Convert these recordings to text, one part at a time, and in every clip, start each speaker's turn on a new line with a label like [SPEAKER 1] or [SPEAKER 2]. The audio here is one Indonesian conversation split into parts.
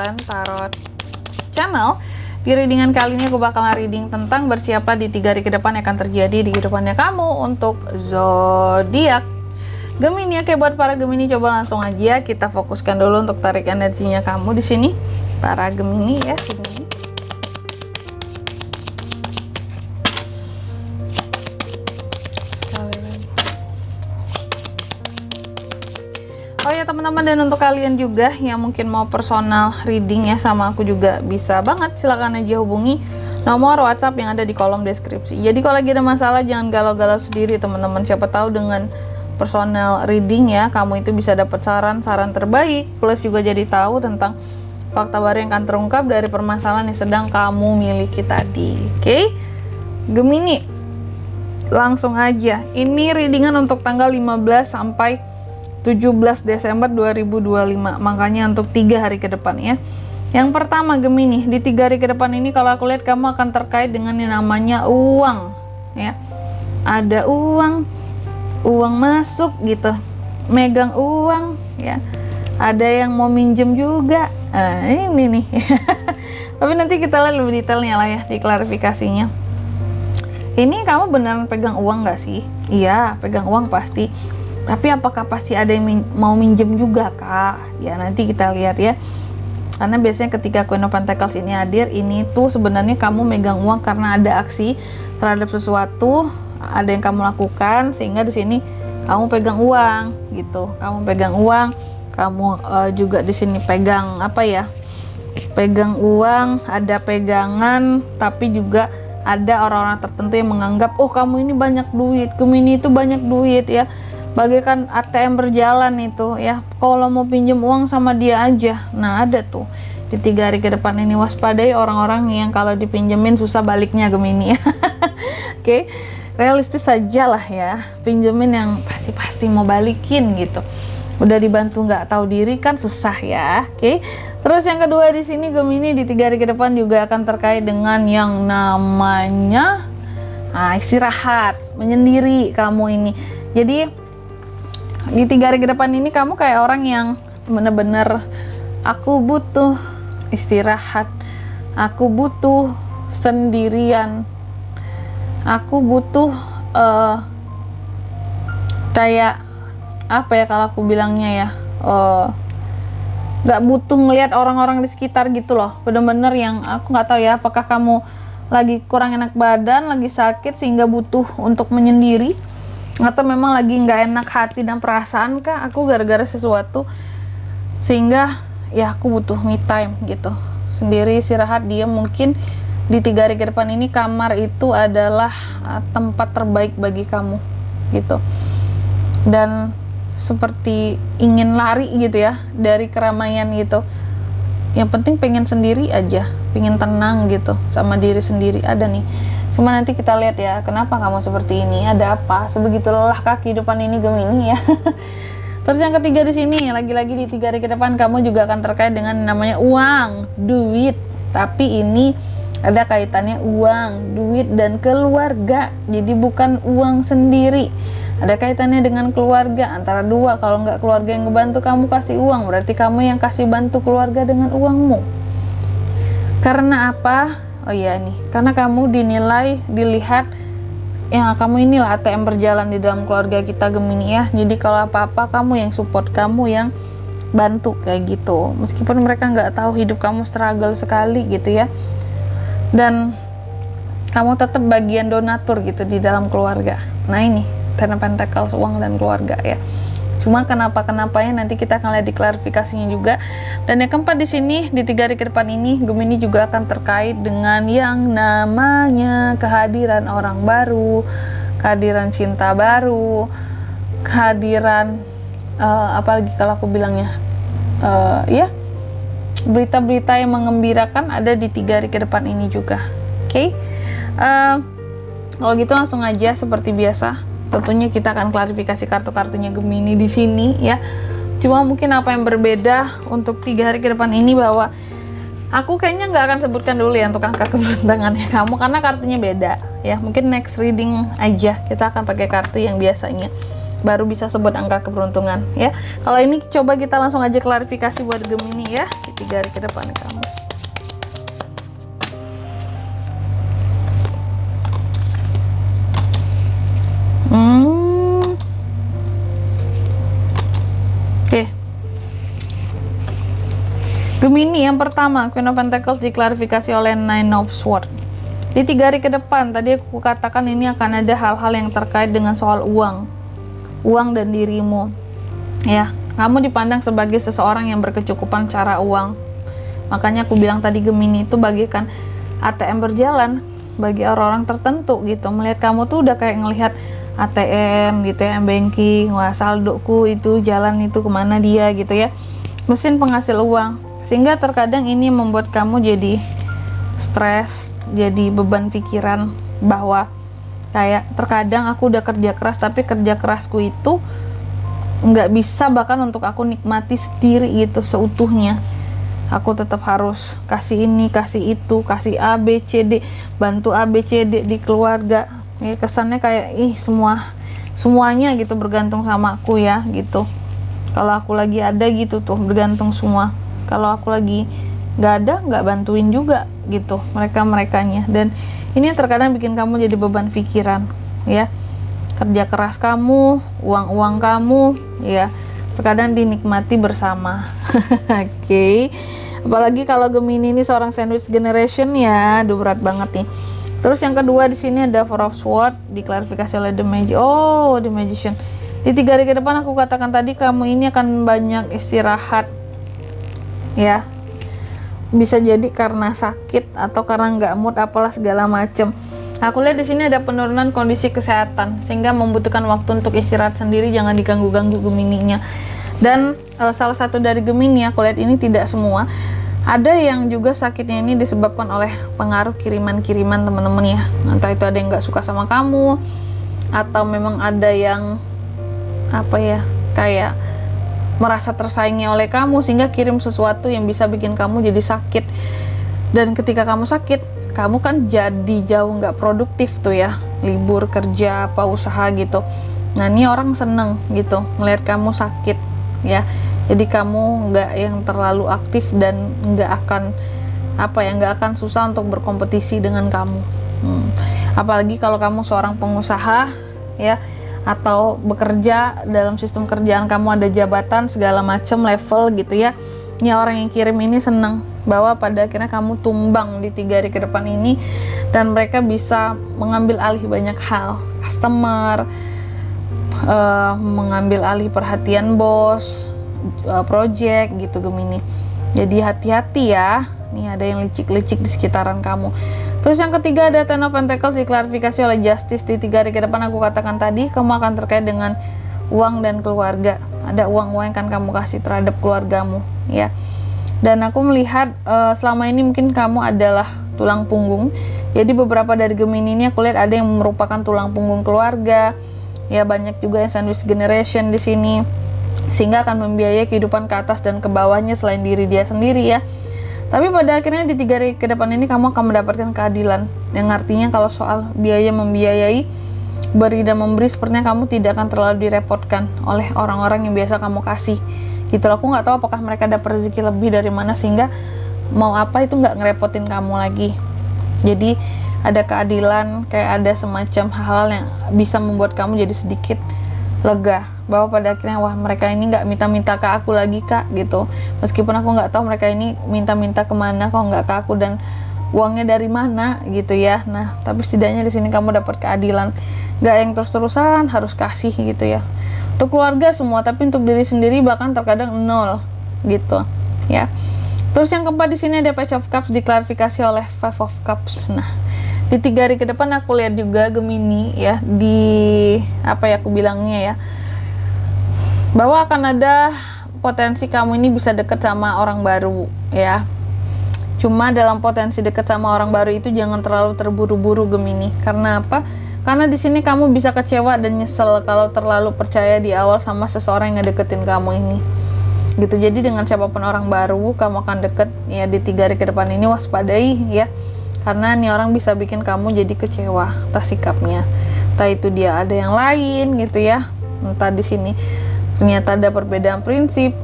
[SPEAKER 1] Bulan Tarot Channel. Di readingan kali ini aku bakalan reading tentang bersiaplah di 3 hari ke depan yang akan terjadi di kehidupannya kamu untuk zodiak Gemini. Oke, buat para Gemini coba langsung aja kita fokuskan dulu untuk tarik energinya kamu di sini para Gemini ya. Gemini. Oh ya teman-teman, dan untuk kalian juga yang mungkin mau personal reading ya sama aku juga bisa banget, silakan aja hubungi nomor WhatsApp yang ada di kolom deskripsi. Jadi kalau lagi ada masalah jangan galau-galau sendiri teman-teman, siapa tahu dengan personal reading ya kamu itu bisa dapat saran-saran terbaik, plus juga jadi tahu tentang fakta baru yang akan terungkap dari permasalahan yang sedang kamu miliki tadi. Oke, Gemini, langsung aja ini readingan untuk tanggal 15 sampai 17 Desember 2025, makanya untuk 3 hari ke depan ya. Yang pertama Gemini, di 3 hari ke depan ini kalau aku lihat kamu akan terkait dengan yang namanya uang ya. Ada uang masuk gitu, megang uang ya. Ada yang mau minjem juga, nah, ini nih tapi nanti kita lihat lebih detailnya lah ya di klarifikasinya. Ini kamu beneran pegang uang gak sih? Iya, pegang uang pasti. Tapi apakah pasti ada yang mau minjem juga kak? Ya nanti kita lihat ya. Karena biasanya ketika Queen of Pentacles ini hadir, ini tuh sebenarnya kamu megang uang karena ada aksi terhadap sesuatu, ada yang kamu lakukan sehingga di sini kamu pegang uang gitu. Kamu pegang uang, kamu juga di sini pegang apa ya? Pegang uang, ada pegangan, tapi juga ada orang-orang tertentu yang menganggap oh kamu ini banyak duit, Gemini itu banyak duit ya. Bagaikan ATM berjalan itu ya, kalau mau pinjam uang sama dia aja. Nah ada tuh di 3 hari ke depan ini, waspadai orang-orang yang kalau dipinjemin susah baliknya Gemini ya. Oke, realistis saja lah ya, pinjemin yang pasti mau balikin gitu. Udah dibantu nggak tahu diri kan susah ya. Oke, terus yang kedua di sini Gemini di 3 hari ke depan juga akan terkait dengan yang namanya istirahat, menyendiri kamu ini. Jadi di 3 hari ke depan ini kamu kayak orang yang bener-bener aku butuh istirahat, aku butuh sendirian, aku butuh kayak apa ya kalau aku bilangnya ya, gak butuh ngelihat orang-orang di sekitar gitu loh. Bener-bener yang aku nggak tahu ya apakah kamu lagi kurang enak badan, lagi sakit sehingga butuh untuk menyendiri, atau memang lagi nggak enak hati dan perasaan kah aku gara-gara sesuatu sehingga ya aku butuh me time gitu, sendiri, istirahat, diam. Mungkin di 3 hari ke depan ini kamar itu adalah tempat terbaik bagi kamu gitu, dan seperti ingin lari gitu ya dari keramaian gitu. Yang penting pengen sendiri aja, pengen tenang gitu sama diri sendiri. Ada nih, cuma nanti kita lihat ya kenapa kamu seperti ini, ada apa, sebegitu lelahkah kehidupan ini Gemini ya. Terus yang ketiga di sini lagi-lagi di 3 hari ke depan kamu juga akan terkait dengan namanya uang, duit. Tapi ini ada kaitannya uang, duit dan keluarga. Jadi bukan uang sendiri, ada kaitannya dengan keluarga, antara dua. Kalau nggak keluarga yang ngebantu kamu kasih uang, berarti kamu yang kasih bantu keluarga dengan uangmu. Karena apa? Oh iya nih, karena kamu dinilai, dilihat ya kamu inilah ATM berjalan di dalam keluarga kita Gemini ya. Jadi kalau apa-apa kamu yang support, kamu yang bantu kayak gitu. Meskipun mereka nggak tahu hidup kamu struggle sekali gitu ya. Dan kamu tetap bagian donatur gitu di dalam keluarga. Nah ini Ten of Pentacles, uang dan keluarga ya. Cuma kenapa-kenapanya nanti kita akan lihat di klarifikasinya juga. Dan yang keempat di sini di 3 hari ke depan ini Gemini juga akan terkait dengan yang namanya kehadiran orang baru, kehadiran cinta baru, kehadiran apalagi kalau aku bilangnya ya berita-berita yang mengembirakan ada di 3 hari ke depan ini juga. Oke, kalau gitu langsung aja seperti biasa. Tentunya kita akan klarifikasi kartu-kartunya Gemini di sini ya. Cuma mungkin apa yang berbeda untuk 3 hari ke depan ini, bahwa aku kayaknya nggak akan sebutkan dulu ya untuk angka keberuntungannya kamu karena kartunya beda ya. Mungkin next reading aja kita akan pakai kartu yang biasanya. baru bisa sebut angka keberuntungan ya. Kalau ini coba kita langsung aja klarifikasi buat Gemini ya, di 3 hari ke depan kamu. Oke. Gemini yang pertama, Queen of Pentacles diklarifikasi oleh Nine of Swords. Di 3 hari ke depan, tadi aku katakan ini akan ada hal-hal yang terkait dengan soal uang dan dirimu. Ya, kamu dipandang sebagai seseorang yang berkecukupan cara uang. Makanya aku bilang tadi Gemini itu bagaikan ATM berjalan bagi orang-orang tertentu gitu. Melihat kamu tuh udah kayak ngelihat ATM gitu ya, banking, wah saldoku itu jalan itu kemana dia gitu ya. Mesin penghasil uang. Sehingga terkadang ini membuat kamu jadi stres, jadi beban pikiran bahwa kayak terkadang aku udah kerja keras tapi kerja kerasku itu nggak bisa bahkan untuk aku nikmati sendiri gitu seutuhnya. Aku tetap harus kasih ini, kasih itu, kasih A, B, C, D, bantu A, B, C, D di keluarga. Ya, kesannya kayak semuanya gitu bergantung sama aku ya gitu. Kalau aku lagi ada gitu tuh bergantung semua. Kalau aku lagi nggak ada, nggak bantuin juga gitu merekanya. Dan ini terkadang bikin kamu jadi beban pikiran ya. Kerja keras kamu, uang kamu ya terkadang dinikmati bersama. Oke. Apalagi kalau Gemini ini seorang sandwich generation ya, aduh berat banget nih. Terus yang kedua di sini ada Four of Swords diklarifikasi oleh The Magician. Di 3 hari ke depan aku katakan tadi kamu ini akan banyak istirahat ya. Bisa jadi karena sakit atau karena nggak mood apalah segala macem. Aku lihat di sini ada penurunan kondisi kesehatan sehingga membutuhkan waktu untuk istirahat sendiri, jangan diganggu-ganggu Gemininya. Dan salah satu dari Gemini aku lihat ini tidak semua. Ada yang juga sakitnya ini disebabkan oleh pengaruh kiriman-kiriman teman-teman ya. Entah itu ada yang nggak suka sama kamu atau memang ada yang apa ya kayak merasa tersaingi oleh kamu sehingga kirim sesuatu yang bisa bikin kamu jadi sakit. Dan ketika kamu sakit, kamu kan jadi jauh nggak produktif tuh ya, libur kerja apa usaha gitu. Nah ini orang seneng gitu melihat kamu sakit ya, jadi kamu nggak yang terlalu aktif dan nggak akan susah untuk berkompetisi dengan kamu. Apalagi kalau kamu seorang pengusaha ya, atau bekerja dalam sistem kerjaan kamu ada jabatan segala macam level gitu ya. Ini orang yang kirim ini senang bahwa pada akhirnya kamu tumbang di 3 hari ke depan ini dan mereka bisa mengambil alih banyak hal, customer, mengambil alih perhatian bos, project gitu Gemini. Jadi hati-hati ya, nih ada yang licik-licik di sekitaran kamu. Terus yang ketiga ada Ten of Pentacles diklarifikasi oleh Justice. Di 3 hari ke depan aku katakan tadi kamu akan terkait dengan uang dan keluarga. Ada uang-uang yang akan kamu kasih terhadap keluargamu ya. Dan aku melihat selama ini mungkin kamu adalah tulang punggung. Jadi beberapa dari Gemini ini aku lihat ada yang merupakan tulang punggung keluarga. Ya banyak juga yang sandwich generation di sini. Sehingga akan membiayai kehidupan ke atas dan ke bawahnya selain diri dia sendiri ya. Tapi pada akhirnya di 3 hari ke depan ini kamu akan mendapatkan keadilan. Yang artinya kalau soal biaya membiayai, beri dan memberi, sepertinya kamu tidak akan terlalu direpotkan oleh orang-orang yang biasa kamu kasih. Gitu loh, aku nggak tahu apakah mereka dapat rezeki lebih dari mana sehingga mau apa itu nggak ngerepotin kamu lagi. Jadi ada keadilan, kayak ada semacam hal-hal yang bisa membuat kamu jadi sedikit lega bahwa pada akhirnya wah mereka ini nggak minta-minta ke aku lagi kak gitu, meskipun aku nggak tahu mereka ini minta-minta kemana kalau nggak ke aku dan uangnya dari mana gitu ya. Nah tapi setidaknya di sini kamu dapat keadilan, nggak yang terus-terusan harus kasih gitu ya untuk keluarga semua, tapi untuk diri sendiri bahkan terkadang 0 gitu ya. Terus yang keempat di sini ada Page of Cups diklarifikasi oleh Five of Cups. Nah di 3 hari ke depan aku lihat juga Gemini ya, di apa ya aku bilangnya ya, bahwa akan ada potensi kamu ini bisa deket sama orang baru ya. Cuma dalam potensi deket sama orang baru itu jangan terlalu terburu-buru Gemini. Karena apa? Karena di sini kamu bisa kecewa dan nyesel kalau terlalu percaya di awal sama seseorang yang ngedeketin kamu ini. Gitu. Jadi dengan siapapun orang baru kamu akan deket ya di 3 hari ke depan ini, waspadai ya. Karena nih orang bisa bikin kamu jadi kecewa atas sikapnya. Entah itu dia ada yang lain gitu ya. entah di sini ternyata ada perbedaan prinsip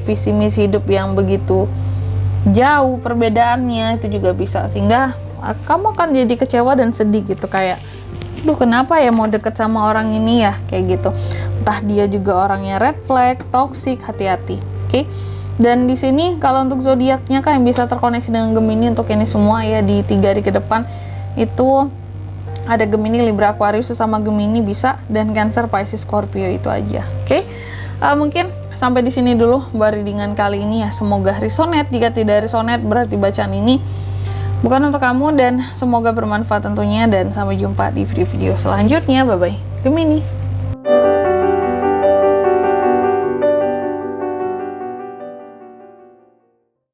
[SPEAKER 1] visi misi hidup yang begitu jauh perbedaannya, itu juga bisa, sehingga kamu akan jadi kecewa dan sedih gitu, kayak duh kenapa ya mau deket sama orang ini ya, kayak gitu. Entah dia juga orangnya red flag, toxic, hati-hati. Oke. Dan di sini kalau untuk zodiaknya kan yang bisa terkoneksi dengan Gemini untuk ini semua ya, di 3 hari ke depan itu ada Gemini, Libra, Aquarius sesama Gemini bisa, dan Cancer, Pisces, Scorpio, itu aja. Oke. Mungkin sampai di sini dulu readingan kali ini ya. Semoga resonate. Jika tidak resonate berarti bacaan ini bukan untuk kamu, dan semoga bermanfaat tentunya, dan sampai jumpa di video-video selanjutnya. Bye bye Gemini.